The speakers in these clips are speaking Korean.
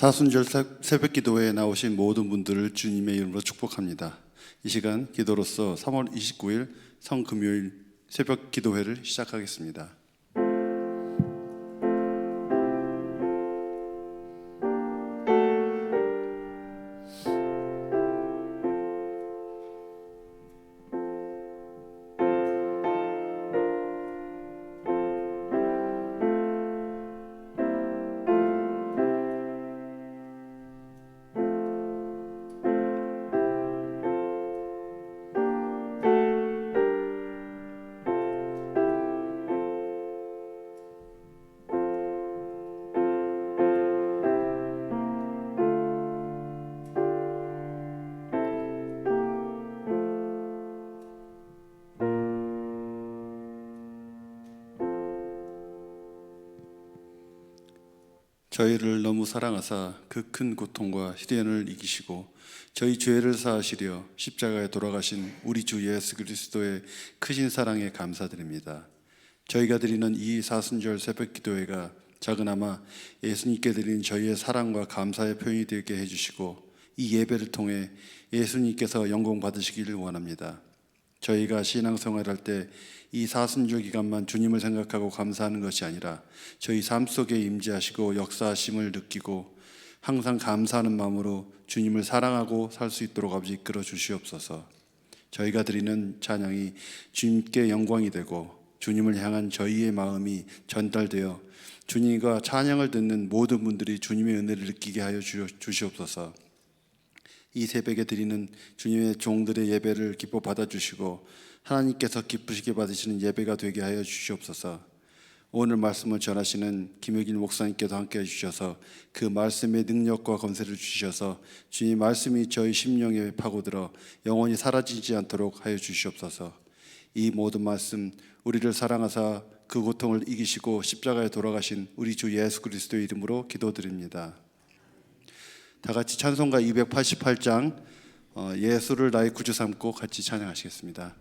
사순절 새벽 기도회에 나오신 모든 분들을 주님의 이름으로 축복합니다. 이 시간 기도로서 3월 29일 성금요일 새벽 기도회를 시작하겠습니다. 저희를 너무 사랑하사 그 큰 고통과 시련을 이기시고 저희 죄를 사하시려 십자가에 돌아가신 우리 주 예수 그리스도의 크신 사랑에 감사드립니다. 저희가 드리는 이 사순절 새벽 기도회가 작은아마 예수님께 드린 저희의 사랑과 감사의 표현이 되게 해주시고 이 예배를 통해 예수님께서 영광 받으시기를 원합니다. 저희가 신앙생활할 때 이 사순절 기간만 주님을 생각하고 감사하는 것이 아니라 저희 삶 속에 임재하시고 역사하심을 느끼고 항상 감사하는 마음으로 주님을 사랑하고 살 수 있도록 아버지 이끌어 주시옵소서. 저희가 드리는 찬양이 주님께 영광이 되고 주님을 향한 저희의 마음이 전달되어 주님과 찬양을 듣는 모든 분들이 주님의 은혜를 느끼게 하여 주시옵소서. 이 새벽에 드리는 주님의 종들의 예배를 기뻐 받아주시고 하나님께서 기쁘시게 받으시는 예배가 되게 하여 주시옵소서. 오늘 말씀을 전하시는 김혁일 목사님께도 함께 해주셔서 그 말씀의 능력과 권세를 주셔서 주님 말씀이 저희 심령에 파고들어 영원히 사라지지 않도록 하여 주시옵소서. 이 모든 말씀 우리를 사랑하사 그 고통을 이기시고 십자가에 돌아가신 우리 주 예수 그리스도의 이름으로 기도드립니다. 다 같이 찬송가 288장 예수를 나의 구주 삼고 같이 찬양하시겠습니다.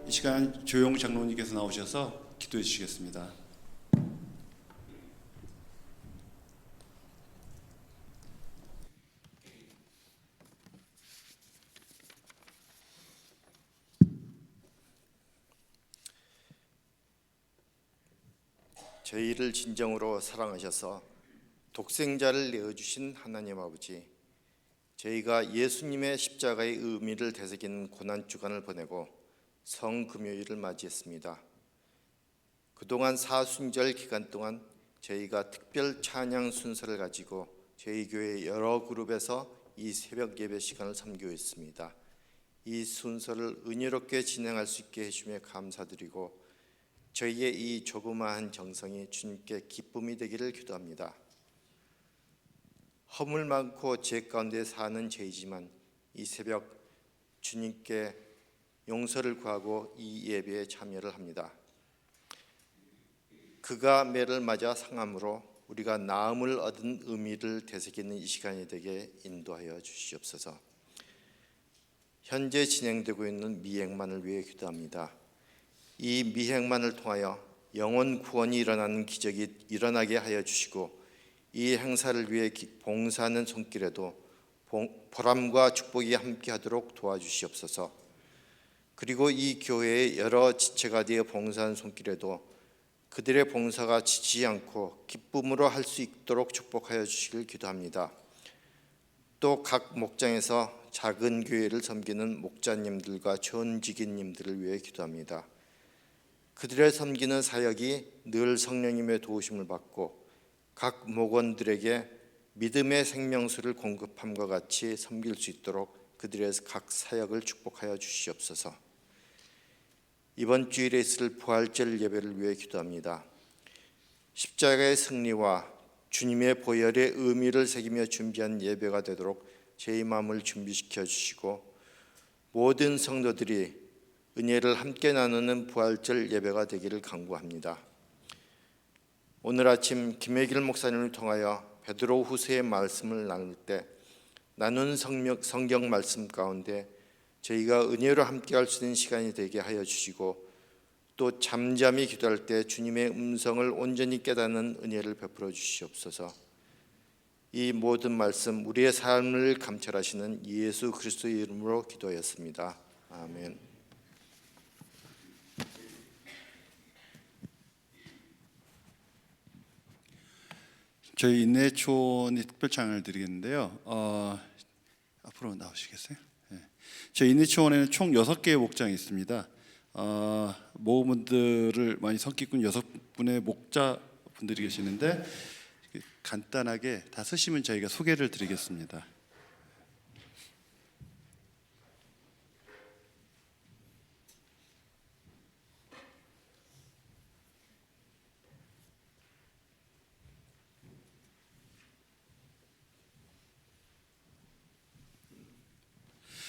이 시간 조용 장로님께서 나오셔서 기도해 주시겠습니다. 저희를 진정으로 사랑하셔서 독생자를 내어주신 하나님 아버지, 저희가 예수님의 십자가의 의미를 되새기는 고난주간을 보내고 성금요일을 맞이했습니다. 그동안 사순절 기간 동안 저희가 특별 찬양 순서를 가지고 저희 교회 여러 그룹에서 이 새벽 예배 시간을 섬기고 이 순서를 은혜롭게 진행할 수 있게 해주며 감사드리고 저희의 이 조그마한 정성이 주님께 기쁨이 되기를 기도합니다. 허물 많고 죄 가운데 사는 저희지만 이 새벽 주님께 용서를 구하고 이 예배에 참여를 합니다. 그가 매를 맞아 상함으로 우리가 나음을 얻은 의미를 되새기는 이 시간이 되게 인도하여 주시옵소서. 현재 진행되고 있는 미행만을 위해 기도합니다. 이 미행만을 통하여 영혼 구원이 일어나는 기적이 일어나게 하여 주시고 이 행사를 위해 봉사하는 손길에도 보람과 축복이 함께하도록 도와주시옵소서. 그리고 이 교회의 여러 지체가 되어 봉사하는 손길에도 그들의 봉사가 지치지 않고 기쁨으로 할 수 있도록 축복하여 주시길 기도합니다. 또 각 목장에서 작은 교회를 섬기는 목자님들과 전직인님들을 위해 기도합니다. 그들의 섬기는 사역이 늘 성령님의 도우심을 받고 각 목원들에게 믿음의 생명수를 공급함과 같이 섬길 수 있도록 그들의 각 사역을 축복하여 주시옵소서. 이번 주일에 있을 부활절 예배를 위해 기도합니다. 십자가의 승리와 주님의 보혈의 의미를 새기며 준비한 예배가 되도록 제 마음을 준비시켜 주시고 모든 성도들이 은혜를 함께 나누는 부활절 예배가 되기를 간구합니다. 오늘 아침 김혜길 목사님을 통하여 베드로 후서의 말씀을 나눌 때 나눈 성경 말씀 가운데 저희가 은혜로 함께할 수 있는 시간이 되게 하여 주시고 또 잠잠히 기도할 때 주님의 음성을 온전히 깨닫는 은혜를 베풀어 주시옵소서. 이 모든 말씀 우리의 삶을 감찰하시는 예수 그리스도의 이름으로 기도하였습니다. 아멘. 저희 인내초원이 특별창을 드리겠는데요. 앞으로 나오시겠어요? 네. 저희 인내초원에는 총 6개의 목장이 있습니다. 모험분들을 많이 섬기고 6분의 목자분들이 계시는데 간단하게 다 쓰시면 저희가 소개를 드리겠습니다.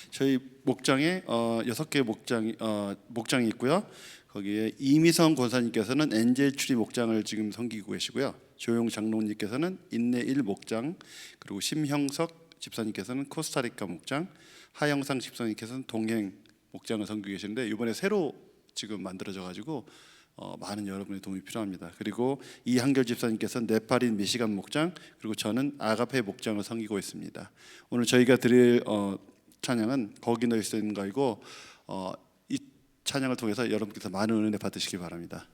저희 목장에 6개의 목장이 있고요. 거기에 이미성 권사님께서는 엔젤 추리 목장을 지금 섬기고 계시고요. 조용 장로님께서는 인내 1 목장, 그리고 심형석 집사님께서는 코스타리카 목장, 하영상 집사님께서는 동행 목장을 섬기고 계시는데 이번에 새로 지금 만들어져 가지고 많은 여러분의 도움이 필요합니다. 그리고 이한결 집사님께서는 네팔인 미시간 목장, 그리고 저는 아가페 목장을 섬기고 있습니다. 오늘 저희가 드릴 찬양은 거기 너 있는 거이고 이 찬양을 통해서 여러분께서 많은 은혜 받으시기 바랍니다.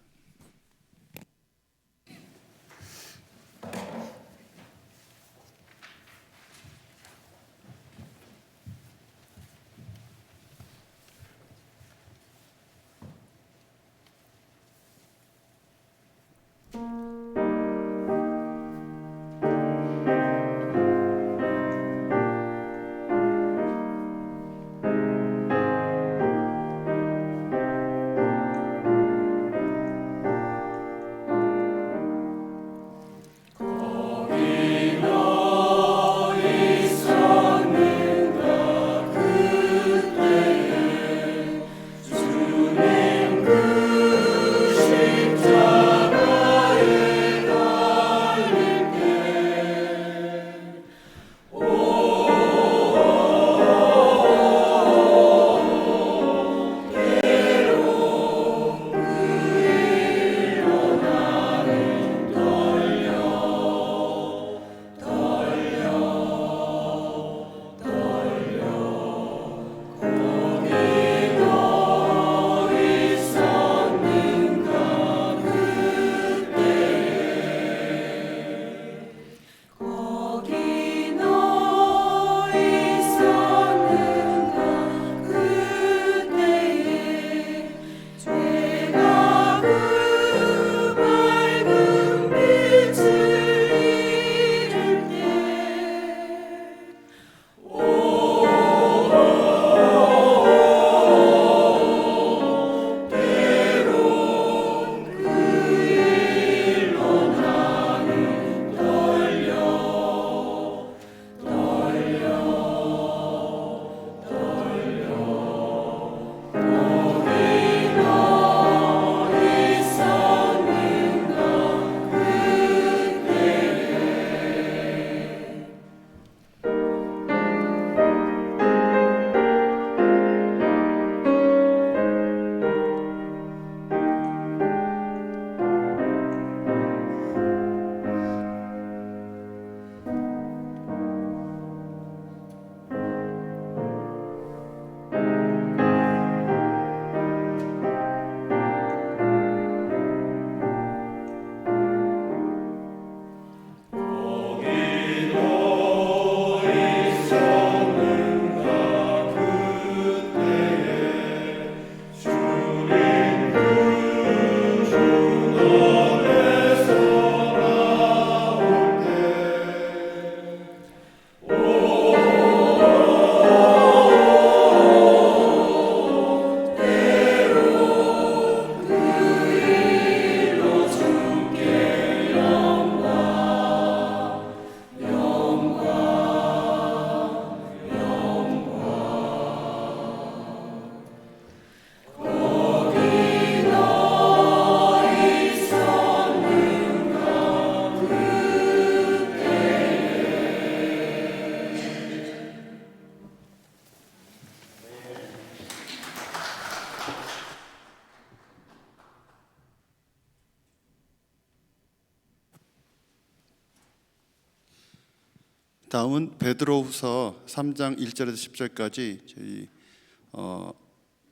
다음은 베드로후서 3장 1절에서 10절까지 저희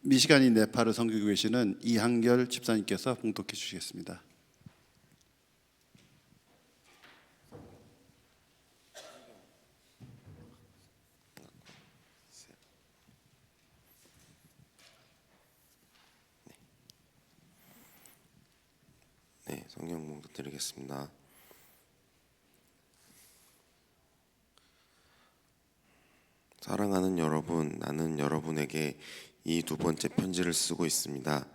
미시간이 네팔을 섬기고 계시는 이한결 집사님께서 봉독해 주시겠습니다. 네, 성경 봉독 드리겠습니다. 사랑하는 여러분, 나는 여러분에게 이 두 번째 편지를 쓰고 있습니다.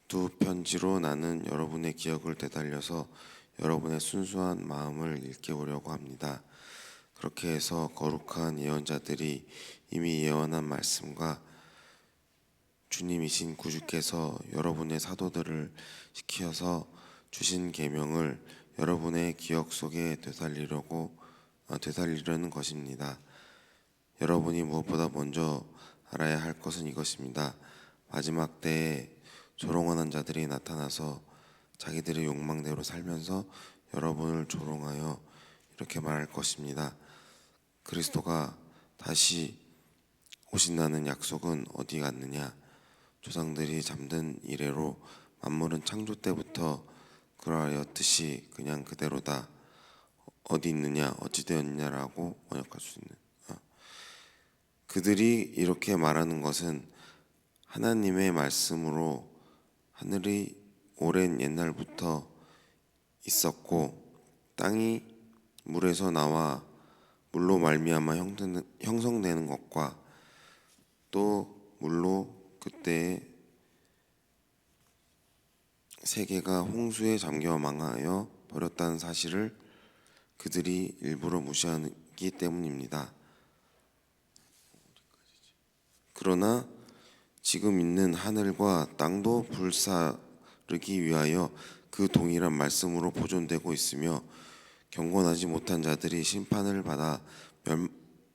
두 편지로 나는 여러분의 기억을 되살려서 여러분의 순수한 마음을 일깨우려고 합니다. 그렇게 해서 거룩한 예언자들이 이미 예언한 말씀과 주님이신 구주께서 여러분의 사도들을 시켜서 주신 계명을 여러분의 기억 속에 되살리려는 것입니다. 여러분이 무엇보다 먼저 알아야 할 것은 이것입니다. 마지막 때에 조롱하는 자들이 나타나서 자기들의 욕망대로 살면서 여러분을 조롱하여 이렇게 말할 것입니다. 그리스도가 다시 오신다는 약속은 어디 갔느냐? 조상들이 잠든 이래로 만물은 창조 때부터 그러하였듯이 그냥 그대로다. 어디 있느냐? 어찌 되었느냐라고 번역할 수 있는. 그들이 이렇게 말하는 것은 하나님의 말씀으로 하늘이 오랜 옛날부터 있었고 땅이 물에서 나와 물로 말미암아 형성되는 것과 또 물로 그때의 세계가 홍수에 잠겨 망하여 버렸다는 사실을 그들이 일부러 무시하기 때문입니다. 그러나 지금 있는 하늘과 땅도 불사르기 위하여 그 동일한 말씀으로 보존되고 있으며 경건하지 못한 자들이 심판을 받아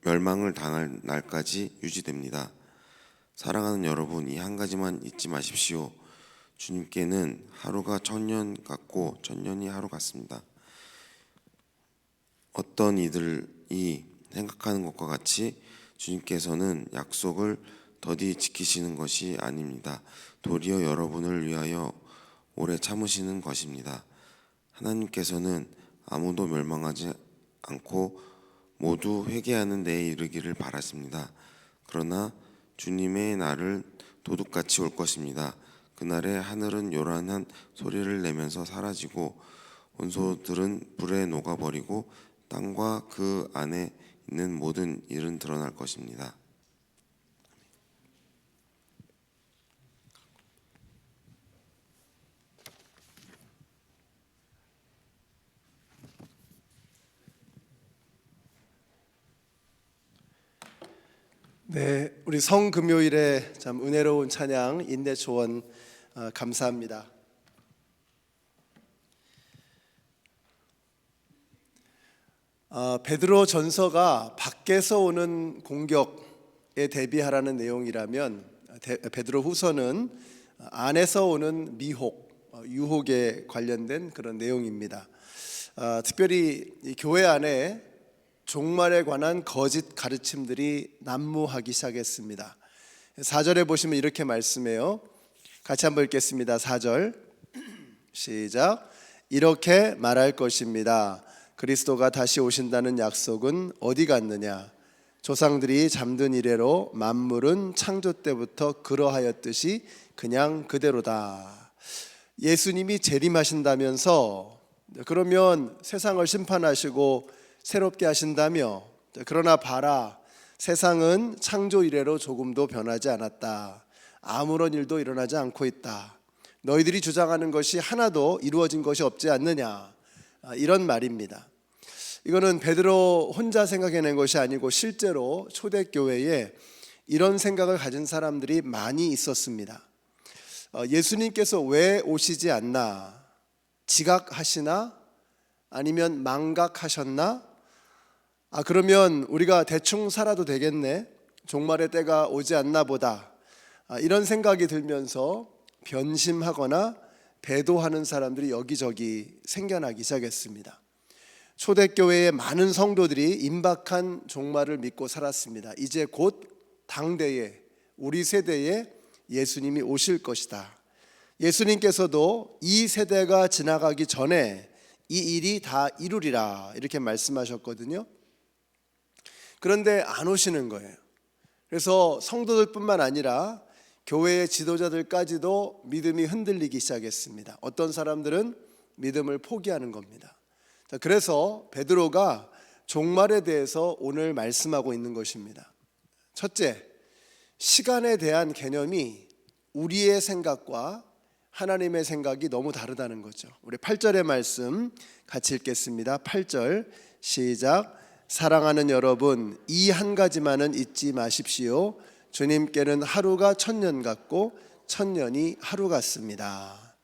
멸망을 당할 날까지 유지됩니다. 사랑하는 여러분, 이 한 가지만 잊지 마십시오. 주님께는 하루가 천년 같고 천년이 하루 같습니다. 어떤 이들이 생각하는 것과 같이 주님께서는 약속을 더디 지키시는 것이 아닙니다. 도리어 여러분을 위하여 오래 참으시는 것입니다. 하나님께서는 아무도 멸망하지 않고 모두 회개하는 데에 이르기를 바라십니다. 그러나 주님의 날은 도둑같이 올 것입니다. 그날에 하늘은 요란한 소리를 내면서 사라지고 원소들은 불에 녹아버리고 땅과 그 안에 있는 모든 일은 드러날 것입니다. 네, 우리 성금요일에 참 은혜로운 찬양 인내초원 감사합니다. 베드로 전서가 밖에서 오는 공격에 대비하라는 내용이라면 베드로 후서는 안에서 오는 미혹, 유혹에 관련된 그런 내용입니다. 특별히 이 교회 안에 종말에 관한 거짓 가르침들이 난무하기 시작했습니다. 4절에 보시면 이렇게 말씀해요. 같이 한번 읽겠습니다. 4절 시작. 이렇게 말할 것입니다. 그리스도가 다시 오신다는 약속은 어디 갔느냐? 조상들이 잠든 이래로 만물은 창조 때부터 그러하였듯이 그냥 그대로다. 예수님이 재림하신다면서 그러면 세상을 심판하시고 새롭게 하신다며, 그러나 봐라, 세상은 창조 이래로 조금도 변하지 않았다. 아무런 일도 일어나지 않고 있다. 너희들이 주장하는 것이 하나도 이루어진 것이 없지 않느냐, 이런 말입니다. 이거는 베드로 혼자 생각해낸 것이 아니고 실제로 초대교회에 이런 생각을 가진 사람들이 많이 있었습니다. 예수님께서 왜 오시지 않나? 지각하시나? 아니면 망각하셨나? 그러면 우리가 대충 살아도 되겠네, 종말의 때가 오지 않나 보다, 이런 생각이 들면서 변심하거나 배도하는 사람들이 여기저기 생겨나기 시작했습니다. 초대교회의 많은 성도들이 임박한 종말을 믿고 살았습니다. 이제 곧 당대에 우리 세대에 예수님이 오실 것이다. 예수님께서도 이 세대가 지나가기 전에 이 일이 다 이루리라 이렇게 말씀하셨거든요. 그런데 안 오시는 거예요. 그래서 성도들뿐만 아니라 교회의 지도자들까지도 믿음이 흔들리기 시작했습니다. 어떤 사람들은 믿음을 포기하는 겁니다. 자, 그래서 베드로가 종말에 대해서 오늘 말씀하고 있는 것입니다. 첫째, 시간에 대한 개념이 우리의 생각과 하나님의 생각이 너무 다르다는 거죠. 우리 8절의 말씀 같이 읽겠습니다. 8절 시작. 사랑하는 여러분, 이 한 가지만은 잊지 마십시오. 주님께는 하루가 1000년 같고 1000년이 하루 같습니다.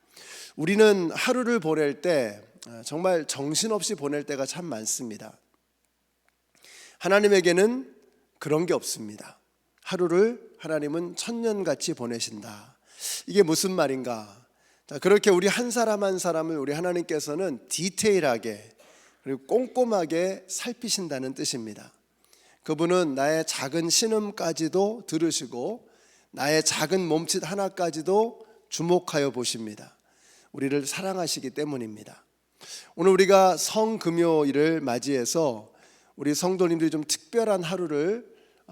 우리는 하루를 보낼 때 정말 정신없이 보낼 때가 참 많습니다. 하나님에게는 그런 게 없습니다. 하루를 하나님은 1000년같이 보내신다. 이게 무슨 말인가? 그렇게 우리 한 사람 한 사람을 우리 하나님께서는 디테일하게 그리고 꼼꼼하게 살피신다는 뜻입니다. 그분은 나의 작은 신음까지도 들으시고 나의 작은 몸짓 하나까지도 주목하여 보십니다. 우리를 사랑하시기 때문입니다. 오늘 우리가 성금요일을 맞이해서 우리 성도님들이 좀 특별한 하루를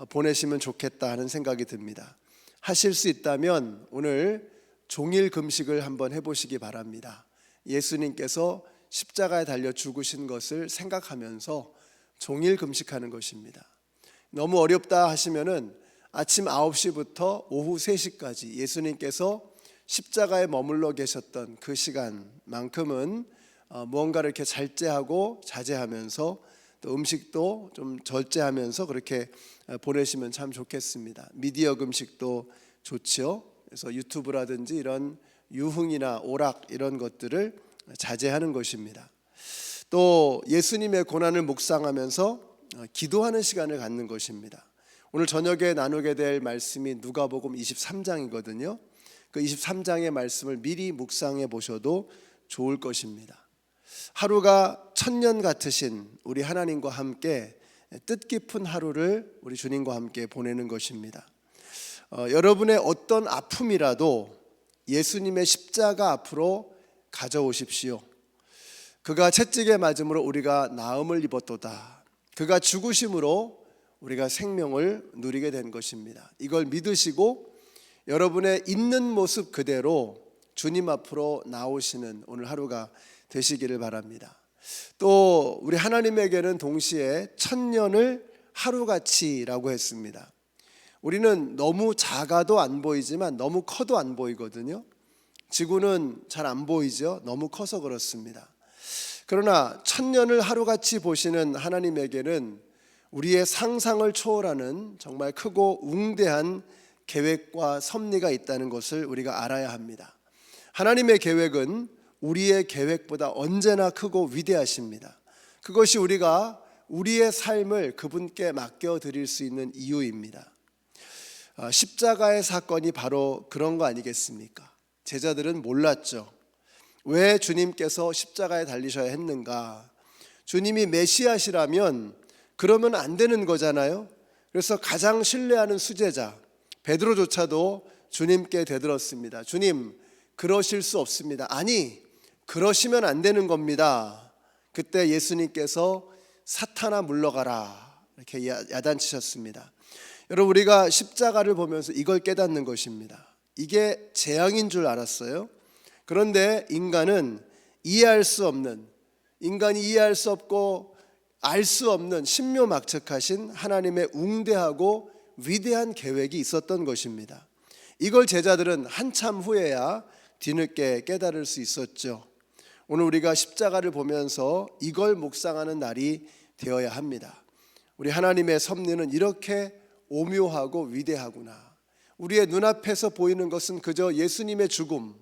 보내시면 좋겠다 하는 생각이 듭니다. 하실 수 있다면 오늘 종일 금식을 한번 해보시기 바랍니다. 예수님께서 십자가에 달려 죽으신 것을 생각하면서 종일 금식하는 것입니다. 너무 어렵다 하시면은 아침 9시부터 오후 3시까지 예수님께서 십자가에 머물러 계셨던 그 시간만큼은 무언가를 이렇게 잘제하고 자제하면서 또 음식도 좀 절제하면서 그렇게 보내시면 참 좋겠습니다. 미디어 금식도 좋지요. 그래서 유튜브라든지 이런 유흥이나 오락 이런 것들을 자제하는 것입니다. 또 예수님의 고난을 묵상하면서 기도하는 시간을 갖는 것입니다. 오늘 저녁에 나누게 될 말씀이 누가복음 23장이거든요. 그 23장의 말씀을 미리 묵상해 보셔도 좋을 것입니다. 하루가 1000년 같으신 우리 하나님과 함께 뜻깊은 하루를 우리 주님과 함께 보내는 것입니다. 여러분의 어떤 아픔이라도 예수님의 십자가 앞으로 가져오십시오. 그가 채찍에 맞음으로 우리가 나음을 입었도다. 그가 죽으심으로 우리가 생명을 누리게 된 것입니다. 이걸 믿으시고 여러분의 있는 모습 그대로 주님 앞으로 나오시는 오늘 하루가 되시기를 바랍니다. 또 우리 하나님에게는 동시에 1000년을 하루같이라고 했습니다. 우리는 너무 작아도 안 보이지만 너무 커도 안 보이거든요. 지구는 잘 안 보이죠. 너무 커서 그렇습니다. 그러나 1000년을 하루같이 보시는 하나님에게는 우리의 상상을 초월하는 정말 크고 웅대한 계획과 섭리가 있다는 것을 우리가 알아야 합니다. 하나님의 계획은 우리의 계획보다 언제나 크고 위대하십니다. 그것이 우리가 우리의 삶을 그분께 맡겨드릴 수 있는 이유입니다. 십자가의 사건이 바로 그런 거 아니겠습니까? 제자들은 몰랐죠. 왜 주님께서 십자가에 달리셔야 했는가? 주님이 메시아시라면 그러면 안 되는 거잖아요. 그래서 가장 신뢰하는 수제자 베드로조차도 주님께 되들었습니다. 주님, 그러실 수 없습니다. 아니, 그러시면 안 되는 겁니다. 그때 예수님께서 사탄아 물러가라 이렇게 야단치셨습니다. 여러분, 우리가 십자가를 보면서 이걸 깨닫는 것입니다. 이게 재앙인 줄 알았어요. 그런데 인간은 이해할 수 없는, 인간이 이해할 수 없고 알 수 없는 신묘막측하신 하나님의 웅대하고 위대한 계획이 있었던 것입니다. 이걸 제자들은 한참 후에야 뒤늦게 깨달을 수 있었죠. 오늘 우리가 십자가를 보면서 이걸 묵상하는 날이 되어야 합니다. 우리 하나님의 섭리는 이렇게 오묘하고 위대하구나. 우리의 눈앞에서 보이는 것은 그저 예수님의 죽음,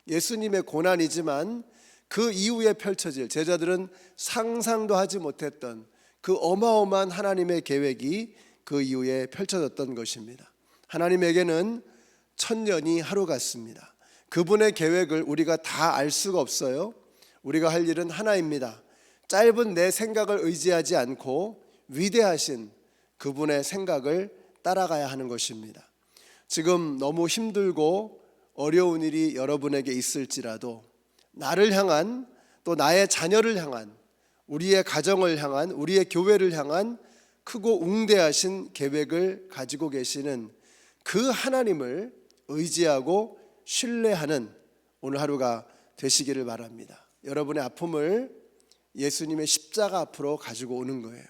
예수님의 고난이지만 그 이후에 펼쳐질, 제자들은 상상도 하지 못했던 그 어마어마한 하나님의 계획이 그 이후에 펼쳐졌던 것입니다. 하나님에게는 1000년이 하루 같습니다. 그분의 계획을 우리가 다 알 수가 없어요. 우리가 할 일은 하나입니다. 짧은 내 생각을 의지하지 않고 위대하신 그분의 생각을 따라가야 하는 것입니다. 지금 너무 힘들고 어려운 일이 여러분에게 있을지라도 나를 향한, 또 나의 자녀를 향한, 우리의 가정을 향한, 우리의 교회를 향한 크고 웅대하신 계획을 가지고 계시는 그 하나님을 의지하고 신뢰하는 오늘 하루가 되시기를 바랍니다. 여러분의 아픔을 예수님의 십자가 앞으로 가지고 오는 거예요.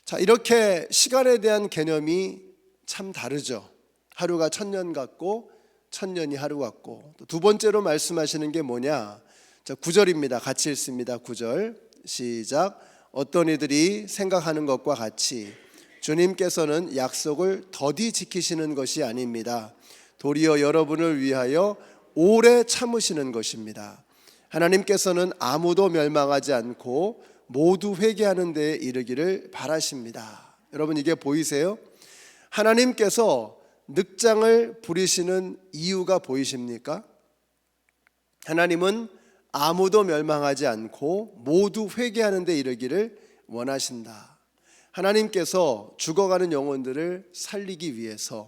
자, 이렇게 시간에 대한 개념이 참 다르죠. 하루가 1000년 같고 1000년이 하루 같고. 또 두 번째로 말씀하시는 게 뭐냐? 자, 9절입니다. 같이 읽습니다. 9절 시작. 어떤 이들이 생각하는 것과 같이 주님께서는 약속을 더디 지키시는 것이 아닙니다. 도리어 여러분을 위하여 오래 참으시는 것입니다. 하나님께서는 아무도 멸망하지 않고 모두 회개하는 데에 이르기를 바라십니다. 여러분, 이게 보이세요? 하나님께서 늑장을 부리시는 이유가 보이십니까? 하나님은 아무도 멸망하지 않고 모두 회개하는 데 이르기를 원하신다. 하나님께서 죽어가는 영혼들을 살리기 위해서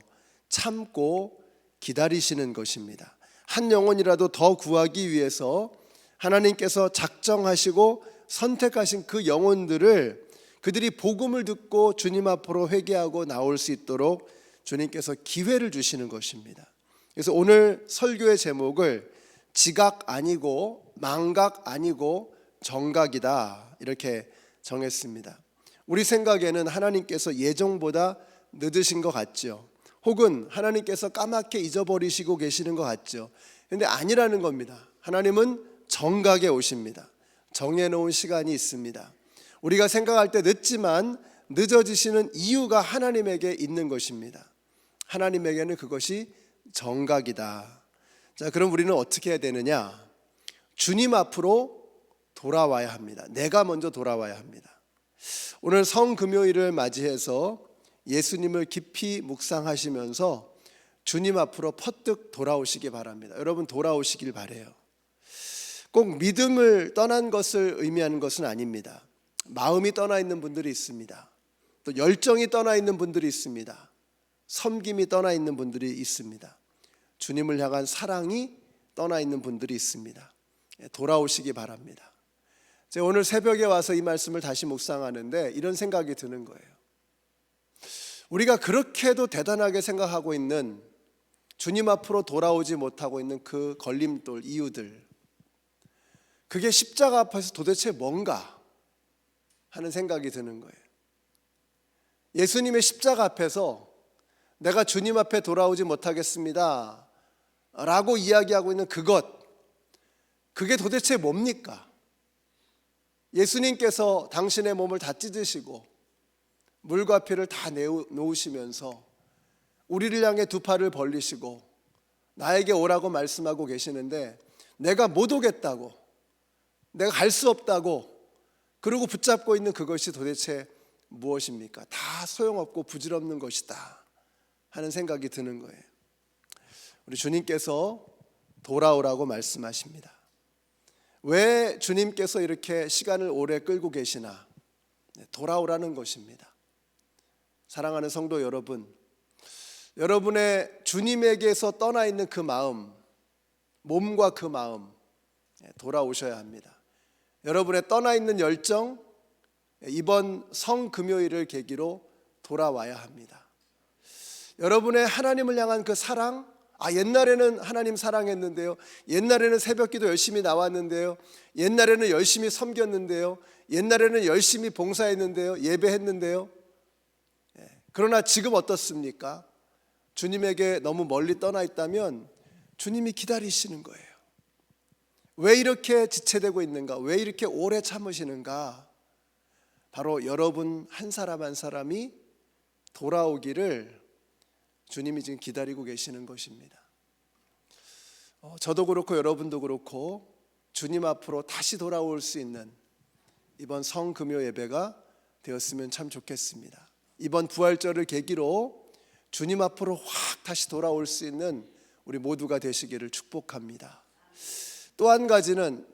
참고 기다리시는 것입니다. 한 영혼이라도 더 구하기 위해서 하나님께서 작정하시고 선택하신 그 영혼들을, 그들이 복음을 듣고 주님 앞으로 회개하고 나올 수 있도록 주님께서 기회를 주시는 것입니다. 그래서 오늘 설교의 제목을 지각 아니고 망각 아니고 정각이다, 이렇게 정했습니다. 우리 생각에는 하나님께서 예정보다 늦으신 것 같죠. 혹은 하나님께서 까맣게 잊어버리시고 계시는 것 같죠. 그런데 아니라는 겁니다. 하나님은 정각에 오십니다. 정해놓은 시간이 있습니다. 우리가 생각할 때 늦지만 늦어지시는 이유가 하나님에게 있는 것입니다. 하나님에게는 그것이 정각이다. 자, 그럼 우리는 어떻게 해야 되느냐? 주님 앞으로 돌아와야 합니다. 내가 먼저 돌아와야 합니다. 오늘 성금요일을 맞이해서 예수님을 깊이 묵상하시면서 주님 앞으로 퍼뜩 돌아오시기 바랍니다. 여러분, 돌아오시길 바라요. 꼭 믿음을 떠난 것을 의미하는 것은 아닙니다. 마음이 떠나 있는 분들이 있습니다. 또 열정이 떠나 있는 분들이 있습니다. 섬김이 떠나 있는 분들이 있습니다. 주님을 향한 사랑이 떠나 있는 분들이 있습니다. 돌아오시기 바랍니다. 제가 오늘 새벽에 와서 이 말씀을 다시 묵상하는데 이런 생각이 드는 거예요. 우리가 그렇게도 대단하게 생각하고 있는, 주님 앞으로 돌아오지 못하고 있는 그 걸림돌, 이유들, 그게 십자가 앞에서 도대체 뭔가 하는 생각이 드는 거예요. 예수님의 십자가 앞에서 내가 주님 앞에 돌아오지 못하겠습니다 라고 이야기하고 있는 그것, 그게 도대체 뭡니까? 예수님께서 당신의 몸을 다 찢으시고 물과 피를 다 놓으시면서 우리를 향해 두 팔을 벌리시고 나에게 오라고 말씀하고 계시는데, 내가 못 오겠다고, 내가 갈 수 없다고 그러고 붙잡고 있는 그것이 도대체 무엇입니까? 다 소용없고 부질없는 것이다 하는 생각이 드는 거예요. 우리 주님께서 돌아오라고 말씀하십니다. 왜 주님께서 이렇게 시간을 오래 끌고 계시나? 돌아오라는 것입니다. 사랑하는 성도 여러분, 여러분의 주님에게서 떠나 있는 그 마음, 몸과 그 마음, 돌아오셔야 합니다. 여러분의 떠나 있는 열정, 이번 성금요일을 계기로 돌아와야 합니다. 여러분의 하나님을 향한 그 사랑, 옛날에는 하나님 사랑했는데요, 옛날에는 새벽기도 열심히 나왔는데요, 옛날에는 열심히 섬겼는데요, 옛날에는 열심히 봉사했는데요, 예배했는데요, 그러나 지금 어떻습니까? 주님에게 너무 멀리 떠나 있다면 주님이 기다리시는 거예요. 왜 이렇게 지체되고 있는가? 왜 이렇게 오래 참으시는가? 바로 여러분 한 사람 한 사람이 돌아오기를 주님이 지금 기다리고 계시는 것입니다. 저도 그렇고 여러분도 그렇고 주님 앞으로 다시 돌아올 수 있는 이번 성금요 예배가 되었으면 참 좋겠습니다. 이번 부활절을 계기로 주님 앞으로 확 다시 돌아올 수 있는 우리 모두가 되시기를 축복합니다. 또 한 가지는,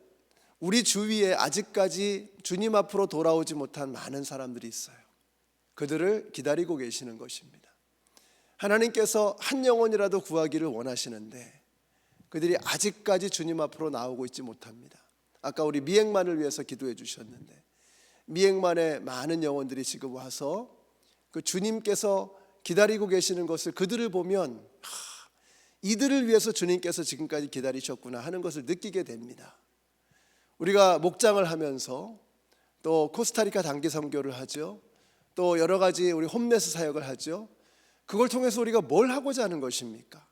우리 주위에 아직까지 주님 앞으로 돌아오지 못한 많은 사람들이 있어요. 그들을 기다리고 계시는 것입니다. 하나님께서 한 영혼이라도 구하기를 원하시는데 그들이 아직까지 주님 앞으로 나오고 있지 못합니다. 아까 우리 미행만을 위해서 기도해 주셨는데 미행만의 많은 영혼들이 지금 와서 그 주님께서 기다리고 계시는 것을 그들을 보면 이들을 위해서 주님께서 지금까지 기다리셨구나 하는 것을 느끼게 됩니다. 우리가 목장을 하면서 또 코스타리카 단기 선교를 하죠. 또 여러 가지 우리 홈레스 사역을 하죠. 그걸 통해서 우리가 뭘 하고자 하는 것입니까?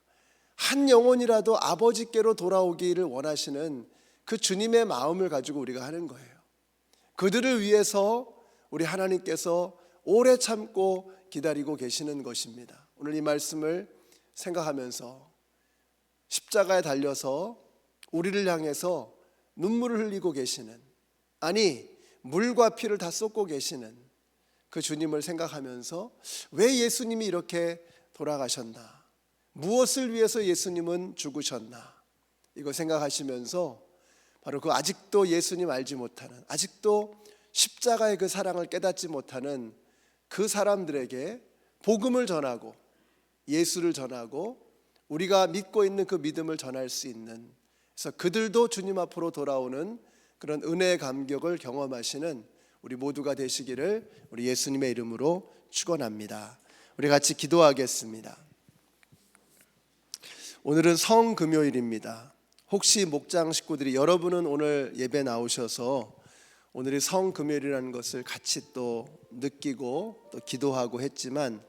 한 영혼이라도 아버지께로 돌아오기를 원하시는 그 주님의 마음을 가지고 우리가 하는 거예요. 그들을 위해서 우리 하나님께서 오래 참고 기다리고 계시는 것입니다. 오늘 이 말씀을 생각하면서 십자가에 달려서 우리를 향해서 눈물을 흘리고 계시는, 아니 물과 피를 다 쏟고 계시는 그 주님을 생각하면서 왜 예수님이 이렇게 돌아가셨나, 무엇을 위해서 예수님은 죽으셨나, 이거 생각하시면서 바로 그 아직도 예수님 알지 못하는, 아직도 십자가의 그 사랑을 깨닫지 못하는 그 사람들에게 복음을 전하고 예수를 전하고 우리가 믿고 있는 그 믿음을 전할 수 있는, 그래서 그들도 주님 앞으로 돌아오는 그런 은혜의 감격을 경험하시는 우리 모두가 되시기를 우리 예수님의 이름으로 축원합니다. 우리 같이 기도하겠습니다. 오늘은 성금요일입니다. 혹시 목장 식구들이 여러분은 오늘 예배 나오셔서 오늘이 성금요일이라는 것을 같이 또 느끼고 또 기도하고 했지만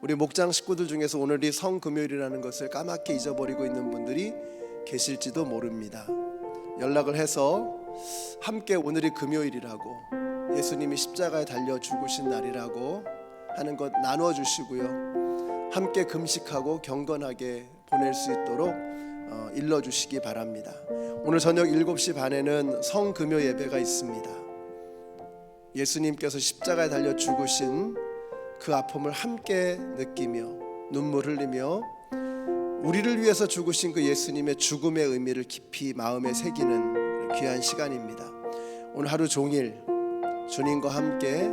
우리 목장 식구들 중에서 오늘이 성금요일이라는 것을 까맣게 잊어버리고 있는 분들이 계실지도 모릅니다. 연락을 해서 함께 오늘이 금요일이라고, 예수님이 십자가에 달려 죽으신 날이라고 하는 것 나눠주시고요, 함께 금식하고 경건하게 보낼 수 있도록 일러주시기 바랍니다. 오늘 저녁 7시 반에는 성금요 예배가 있습니다. 예수님께서 십자가에 달려 죽으신 그 아픔을 함께 느끼며 눈물 흘리며 우리를 위해서 죽으신 그 예수님의 죽음의 의미를 깊이 마음에 새기는 귀한 시간입니다. 오늘 하루 종일 주님과 함께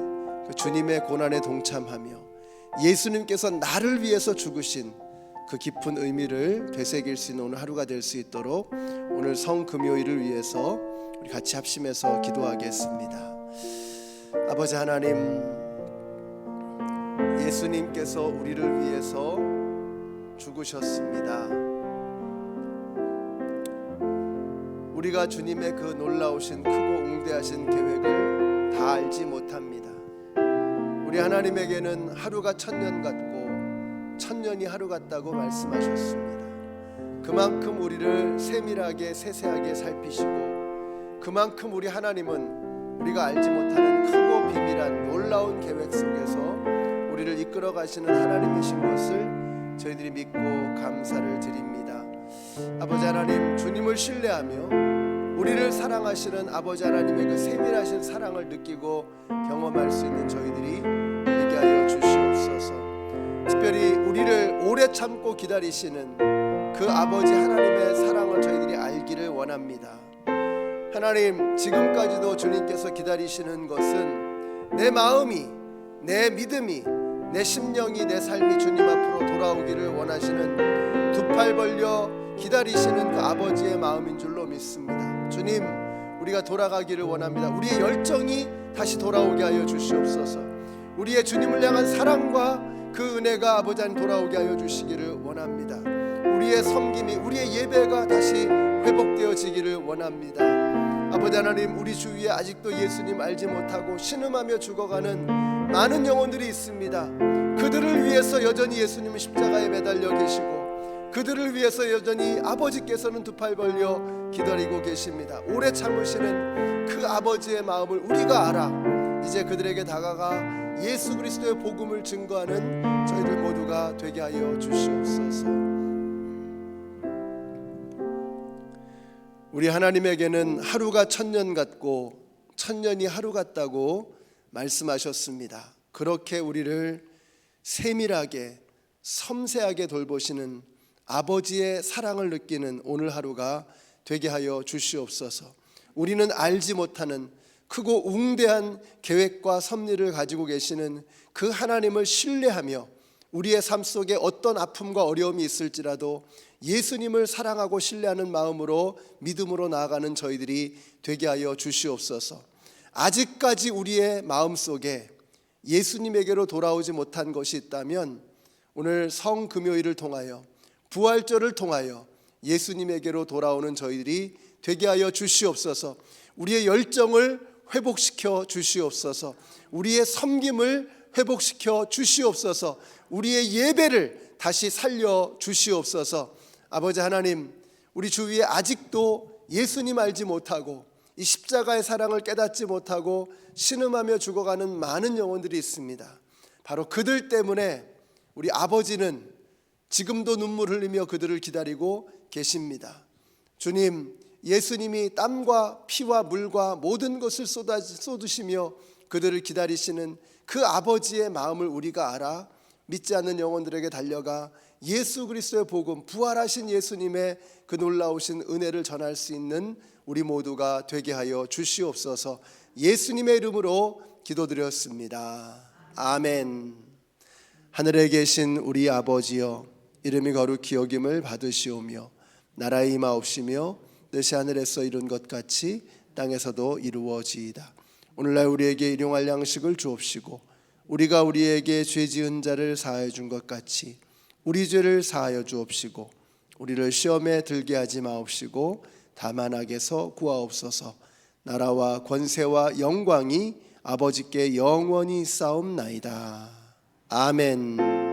그 주님의 고난에 동참하며 예수님께서 나를 위해서 죽으신 그 깊은 의미를 되새길 수 있는 오늘 하루가 될 수 있도록 오늘 성금요일을 위해서 우리 같이 합심해서 기도하겠습니다. 아버지 하나님, 예수님께서 우리를 위해서 죽으셨습니다. 우리가 주님의 그 놀라우신 크고 웅대하신 계획을 다 알지 못합니다. 우리 하나님에게는 하루가 천년 같고 천년이 하루 같다고 말씀하셨습니다. 그만큼 우리를 세밀하게 세세하게 살피시고 그만큼 우리 하나님은 우리가 알지 못하는 크고 비밀한 놀라운 계획 속에서 우리를 이끌어 가시는 하나님이신 것을 저희들이 믿고 감사를 드립니다. 아버지 하나님, 주님을 신뢰하며 우리를 사랑하시는 아버지 하나님의 그 세밀하신 사랑을 느끼고 경험할 수 있는 저희들이 되게 하여 주시옵소서. 특별히 우리를 오래 참고 기다리시는 그 아버지 하나님의 사랑을 저희들이 알기를 원합니다. 하나님, 지금까지도 주님께서 기다리시는 것은 내 마음이, 내 믿음이, 내 심령이, 내 삶이 주님 앞으로 돌아오기를 원하시는 두 팔 벌려 기다리시는 그 아버지의 마음인 줄로 믿습니다. 주님, 우리가 돌아가기를 원합니다. 우리의 열정이 다시 돌아오게 하여 주시옵소서. 우리의 주님을 향한 사랑과 그 은혜가 아버지 하나님 돌아오게 하여 주시기를 원합니다. 우리의 섬김이, 우리의 예배가 다시 회복되어지기를 원합니다. 아버지 하나님, 우리 주위에 아직도 예수님 알지 못하고 신음하며 죽어가는 많은 영혼들이 있습니다. 그들을 위해서 여전히 예수님은 십자가에 매달려 계시고 그들을 위해서 여전히 아버지께서는 두 팔 벌려 기다리고 계십니다. 오래 참으시는 그 아버지의 마음을 우리가 알아 이제 그들에게 다가가 예수 그리스도의 복음을 증거하는 저희들 모두가 되게 하여 주시옵소서. 우리 하나님에게는 하루가 천년 같고 천년이 하루 같다고 말씀하셨습니다. 그렇게 우리를 세밀하게 섬세하게 돌보시는 아버지의 사랑을 느끼는 오늘 하루가 되게 하여 주시옵소서. 우리는 알지 못하는 크고 웅대한 계획과 섭리를 가지고 계시는 그 하나님을 신뢰하며 우리의 삶 속에 어떤 아픔과 어려움이 있을지라도 예수님을 사랑하고 신뢰하는 마음으로 믿음으로 나아가는 저희들이 되게 하여 주시옵소서. 아직까지 우리의 마음속에 예수님에게로 돌아오지 못한 것이 있다면 오늘 성금요일을 통하여 부활절을 통하여 예수님에게로 돌아오는 저희들이 되게 하여 주시옵소서. 우리의 열정을 회복시켜 주시옵소서. 우리의 섬김을 회복시켜 주시옵소서. 우리의 예배를 다시 살려 주시옵소서. 아버지 하나님, 우리 주위에 아직도 예수님 알지 못하고 이 십자가의 사랑을 깨닫지 못하고 신음하며 죽어가는 많은 영혼들이 있습니다. 바로 그들 때문에 우리 아버지는 지금도 눈물 흘리며 그들을 기다리고 계십니다. 주님, 예수님이 땀과 피와 물과 모든 것을 쏟으시며 그들을 기다리시는 그 아버지의 마음을 우리가 알아 믿지 않는 영혼들에게 달려가 예수 그리스도의 복음, 부활하신 예수님의 그 놀라우신 은혜를 전할 수 있는 우리 모두가 되게 하여 주시옵소서. 예수님의 이름으로 기도드렸습니다. 아멘. 하늘에 계신 우리 아버지여, 이름이 거룩히 여김을 받으시오며 나라의 임하옵시며 뜻이 하늘에서 이룬 것 같이 땅에서도 이루어지이다. 오늘날 우리에게 일용할 양식을 주옵시고 우리가 우리에게 죄 지은 자를 사하여 준 것 같이 우리 죄를 사하여 주옵시고 우리를 시험에 들게 하지 마옵시고 다만 악에서 구하옵소서. 나라와 권세와 영광이 아버지께 영원히 싸움나이다. 아멘.